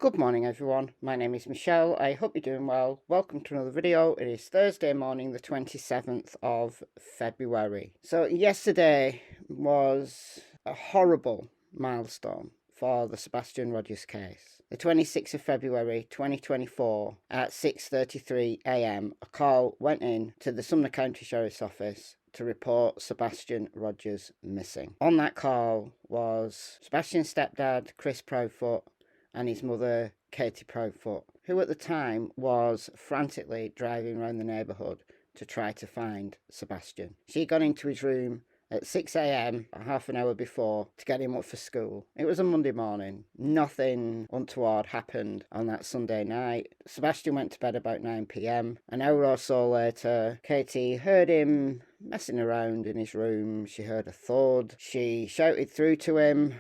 Good morning everyone, my name is Michelle, I hope you're doing well. Welcome to another video. It is Thursday morning the 27th of February. So yesterday was a horrible milestone for the Sebastian Rogers case. The 26th of February 2024 at 6:33 a.m. a call went in to the Sumner County Sheriff's Office to report Sebastian Rogers missing. On that call was Sebastian's stepdad, Chris Proudfoot, and his mother, Katie Proudfoot, who at the time was frantically driving around the neighbourhood to try to find Sebastian. She got into his room at 6 a.m, half an hour before, to get him up for school. It was a Monday morning. Nothing untoward happened on that Sunday night. Sebastian went to bed about 9 p.m. An hour or so later, Katie heard him messing around in his room. She heard a thud. She shouted through to him,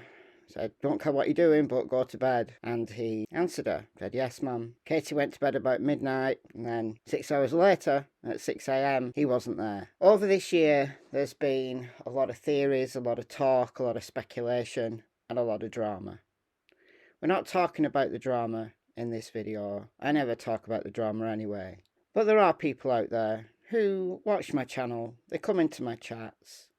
said, "Don't care what you're doing, but go to bed." And he answered her, said, "Yes, ma'am." Katie went to bed about midnight, and then 6 hours later, at 6 a.m, he wasn't there. Over this year, there's been a lot of theories, a lot of talk, a lot of speculation, and a lot of drama. We're not talking about the drama in this video. I never talk about the drama anyway. But there are people out there who watch my channel, they come into my chats,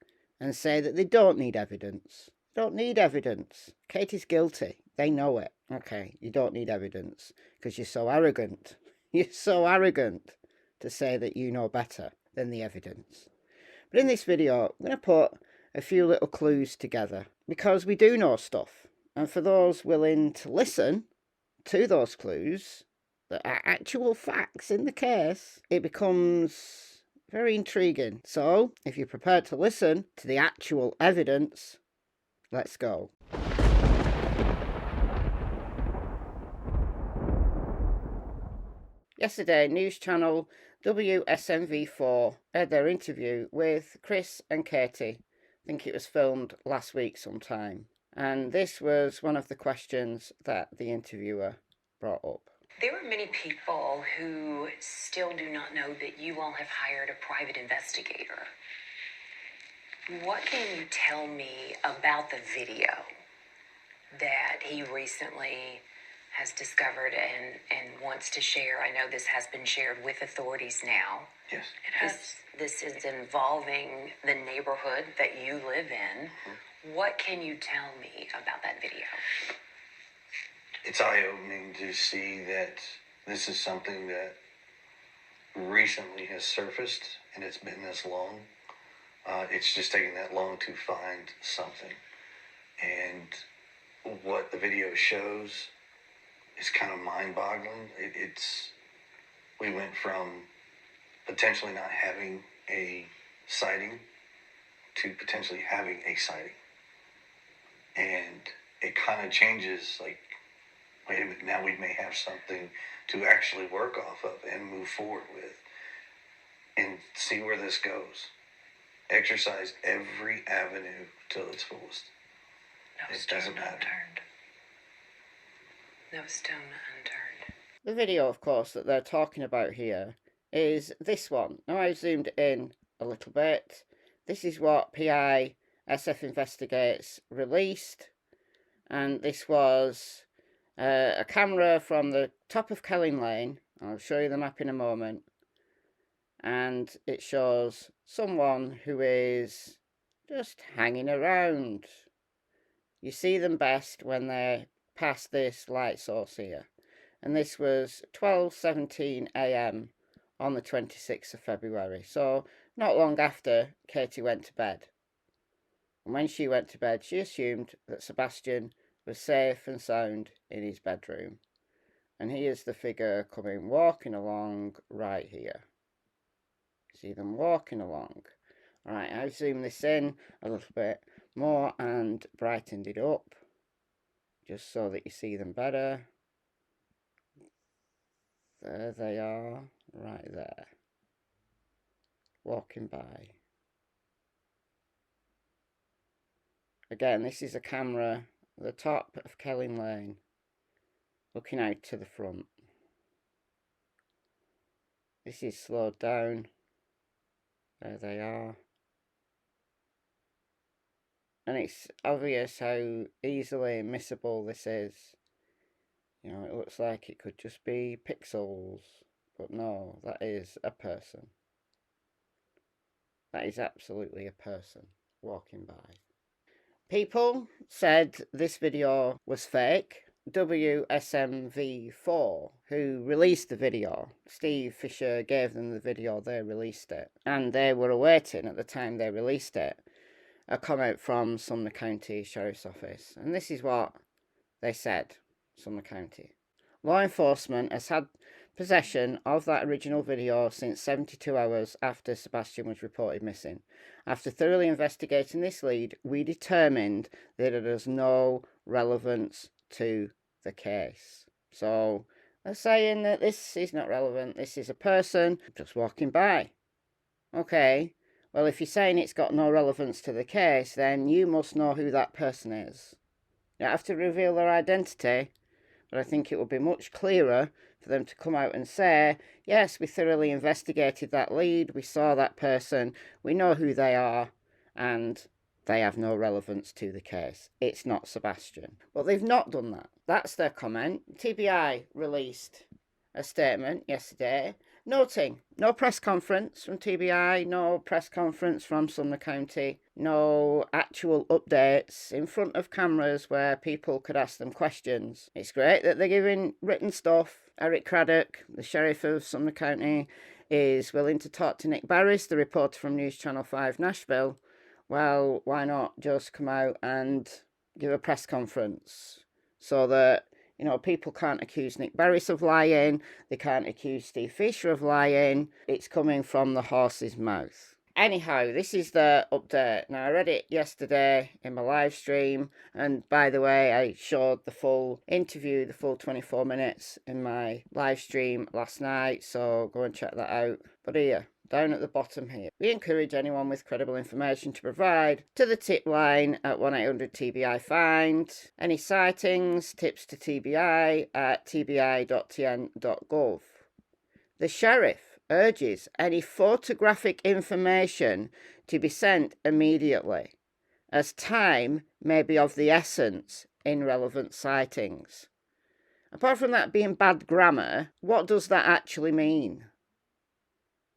and say that they don't need evidence. Don't need evidence. Katie's guilty. They know it. Okay, you don't need evidence because you're so arrogant. You're so arrogant to say that you know better than the evidence. But in this video, I'm going to put a few little clues together because we do know stuff. And for those willing to listen to those clues that are actual facts in the case, it becomes very intriguing. So, if you're prepared to listen to the actual evidence, let's go. Yesterday, news channel WSMV4 had their interview with Chris and Katie. I think it was filmed last week sometime. And this was one of the questions that the interviewer brought up. There are many people who still do not know that you all have hired a private investigator. What can you tell me about the video that he recently has discovered and wants to share? I know this has been shared with authorities now. Yes. It has. This is involving the neighborhood that you live in. Mm-hmm. What can you tell me about that video? It's eye-opening to see that this is something that recently has surfaced, and it's been this long. It's just taken that long to find something. And what the video shows is kind of mind-boggling. We went from potentially not having a sighting to potentially having a sighting. And it kind of changes, like, wait a minute, now we may have something to actually work off of and move forward with and see where this goes. Exercise every avenue till its fullest. No stone unturned. No stone unturned. The video, of course, that they're talking about here is this one. Now, I zoomed in a little bit. This is what PI SF Investigates released. And this was a camera from the top of Kelling Lane. I'll show you the map in a moment. And it shows someone who is just hanging around. You see them best when they're past this light source here. And this was 12:17 a.m. on the 26th of February. So not long after Katie went to bed. And when she went to bed, she assumed that Sebastian was safe and sound in his bedroom. And here's the figure coming walking along right here. See them walking along. Alright, I've zoomed this in a little bit more and brightened it up, just so that you see them better. There they are, right there, walking by. Again, this is a camera at the top of Kelling Lane, looking out to the front. This is slowed down. There they are. And it's obvious how easily missable this is. You know, it looks like it could just be pixels. But no, that is a person. That is absolutely a person walking by. People said this video was fake. WSMV4, who released the video, Steve Fisher gave them the video, they released it. And they were awaiting, at the time they released it, a comment from Sumner County Sheriff's Office. And this is what they said, Sumner County. Law enforcement has had possession of that original video since 72 hours after Sebastian was reported missing. After thoroughly investigating this lead, we determined that it has no relevance to the case. So they're saying that this is not relevant, this is a person just walking by. Okay, well, if you're saying it's got no relevance to the case, then you must know who that person is. You don't have to reveal their identity, but I think it would be much clearer for them to come out and say, yes, we thoroughly investigated that lead, we saw that person, we know who they are, and they have no relevance to the case. It's not Sebastian. But they've not done that. That's their comment. TBI released a statement yesterday noting no press conference from TBI, no press conference from Sumner County, no actual updates in front of cameras where people could ask them questions. It's great that they're giving written stuff. Eric Craddock, the sheriff of Sumner County, is willing to talk to Nick Barris, the reporter from News Channel 5 Nashville. Well, why not just come out and give a press conference so that, you know, people can't accuse Nick Barris of lying, they can't accuse Steve Fisher of lying, it's coming from the horse's mouth. Anyhow, this is the update. Now, I read it yesterday in my live stream, and by the way, I showed the full interview, the full 24 minutes in my live stream last night, so go and check that out. But here, down at the bottom here, we encourage anyone with credible information to provide to the tip line at 1-800-TBI-FIND. Any sightings, tips to TBI at tbi.tn.gov. The sheriff urges any photographic information to be sent immediately, as time may be of the essence in relevant sightings. Apart from that being bad grammar, what does that actually mean?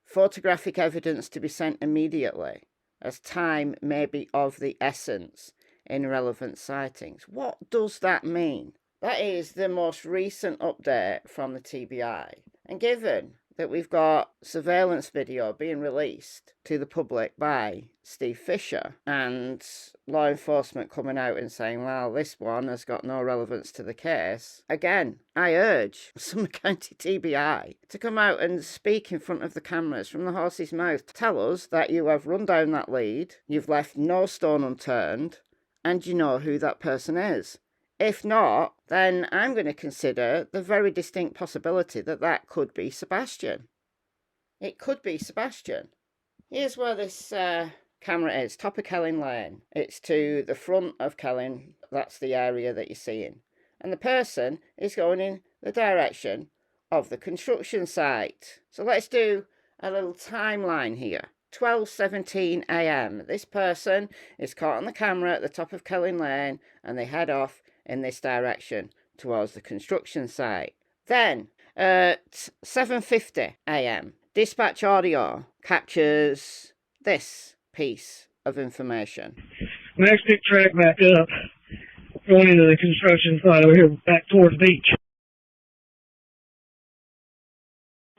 Photographic evidence to be sent immediately, as time may be of the essence in relevant sightings. What does that mean? That is the most recent update from the TBI. And given that we've got surveillance video being released to the public by Steve Fisher and law enforcement coming out and saying, well, this one has got no relevance to the case. Again, I urge Sumner County TBI to come out and speak in front of the cameras from the horse's mouth. Tell us that you have run down that lead, you've left no stone unturned, and you know who that person is. If not, then I'm going to consider the very distinct possibility that that could be Sebastian. It could be Sebastian. Here's where this camera is, top of Kelling Lane. It's to the front of Kelling, that's the area that you're seeing. And the person is going in the direction of the construction site. So let's do a little timeline here. 12:17 a.m. This person is caught on the camera at the top of Kelling Lane and they head off in this direction towards the construction site. Then at 7:50 a.m. dispatch audio captures this piece of information. Next big track back up, going into the construction site over here back towards the beach.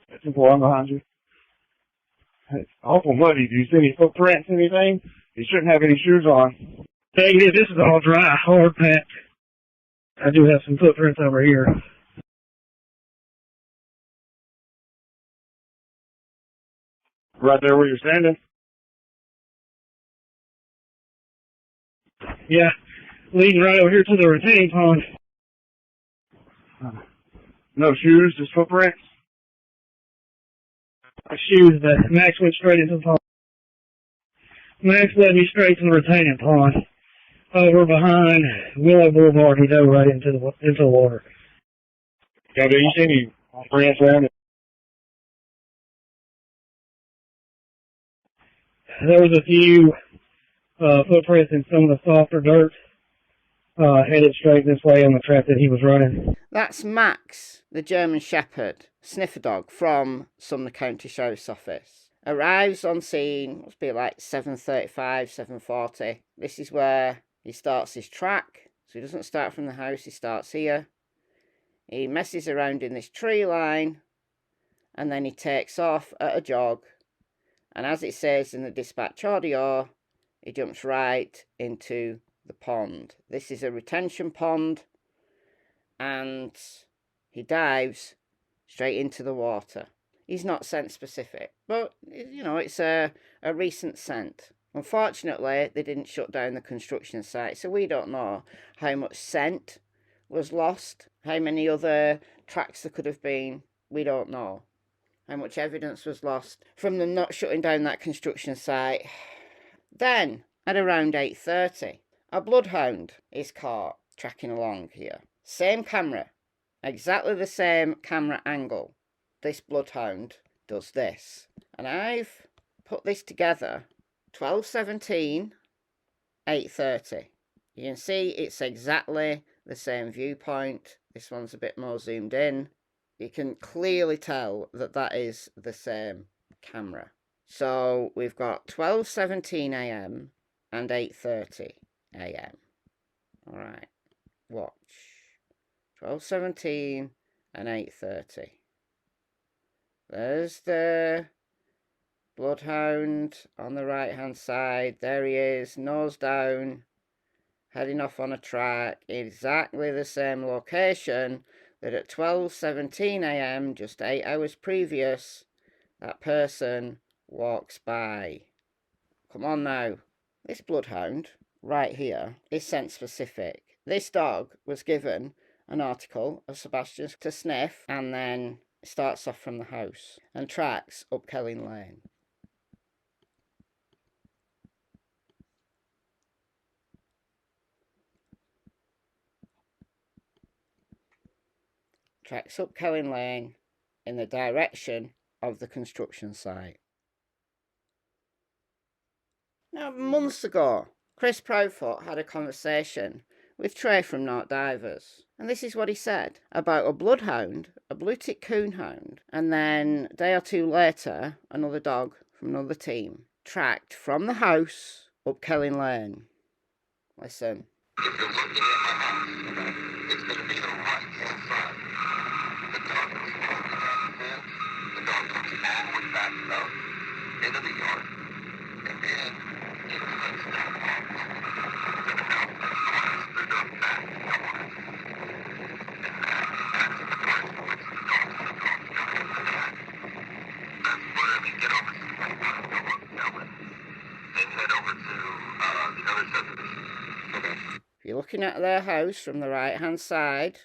That's one behind you. It's awful muddy. Do you see any footprints, anything? You shouldn't have any shoes on. Negative, this is all dry, hard packed. I do have some footprints over here. Right there where you're standing? Yeah, leading right over here to the retaining pond. No shoes, just footprints? My shoes, but Max went straight into the pond. Max led me straight to the retaining pond. Over behind Willow Boulevard, he dove right into the water. Yeah, do you see any prints around it? There was a few footprints in some of the softer dirt. headed straight this way on the track that he was running. That's Max, the German Shepherd, sniffer dog from Sumner County Sheriff's Office. Arrives on scene, must be like 7:35, 7:40. This is where he starts his track. So he doesn't start from the house, he starts here. He messes around in this tree line, and then he takes off at a jog. And as it says in the dispatch audio, he jumps right into the pond. This is a retention pond, and he dives straight into the water. He's not scent specific, but you know, it's a recent scent. Unfortunately, they didn't shut down the construction site, so we don't know how much scent was lost, how many other tracks there could have been. We don't know how much evidence was lost from them not shutting down that construction site. Then, at around 8:30, a bloodhound is caught tracking along here. Same camera, exactly the same camera angle. This bloodhound does this. And I've put this together, 12:17, 8:30. You can see it's exactly the same viewpoint. This one's a bit more zoomed in. You can clearly tell that that is the same camera. So we've got 12:17 a.m. and 8:30 a.m. All right, watch. 12:17 and 8:30. There's the bloodhound on the right hand side. There he is, nose down, heading off on a track, exactly the same location that at 12:17 a.m, just 8 hours previous, that person walks by. Come on now. This bloodhound right here is scent specific. This dog was given an article of Sebastian to sniff, and then starts off from the house and tracks up Kelling Lane. Tracks up Kelling Lane in the direction of the construction site. Now, months ago, Chris Proudfoot had a conversation with Trey from North Divers, and this is what he said about a bloodhound, a blue tick coonhound, and then a day or two later, another dog from another team tracked from the house up Kelling Lane. Listen. If you're looking at my house, it's going to be the right-hand side. The dog comes walking around the fence. The dog comes all the way back up into the yard. And then it cuts down off to the house that stood up back. And that's the place where the dog goes back. That's where they get over to Ellen and head over to the other subdivision. Okay. If you're looking at their house from the right hand side,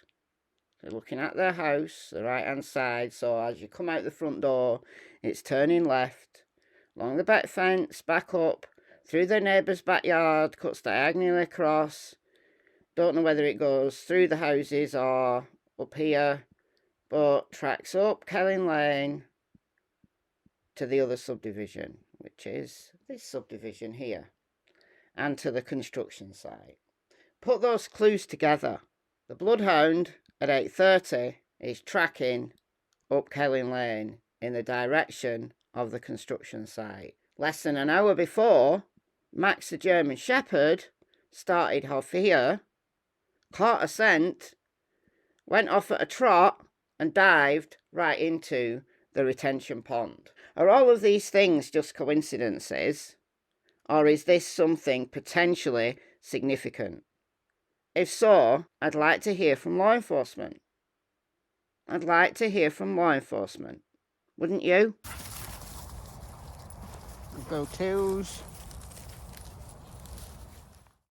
you're looking at their house, the right hand side, so as you come out the front door, it's turning left, along the back fence, back up, through their neighbour's backyard, cuts diagonally across. Don't know whether it goes through the houses or up here, but tracks up Kelling Lane to the other subdivision, which is this subdivision here, and to the construction site. Put those clues together. The bloodhound at 8:30 is tracking up Kelling Lane in the direction of the construction site. Less than an hour before, Max the German Shepherd started off here, caught a scent, went off at a trot and dived right into the retention pond. Are all of these things just coincidences, or is this something potentially significant? If so, I'd like to hear from law enforcement. I'd like to hear from law enforcement. Wouldn't you? Go-tos.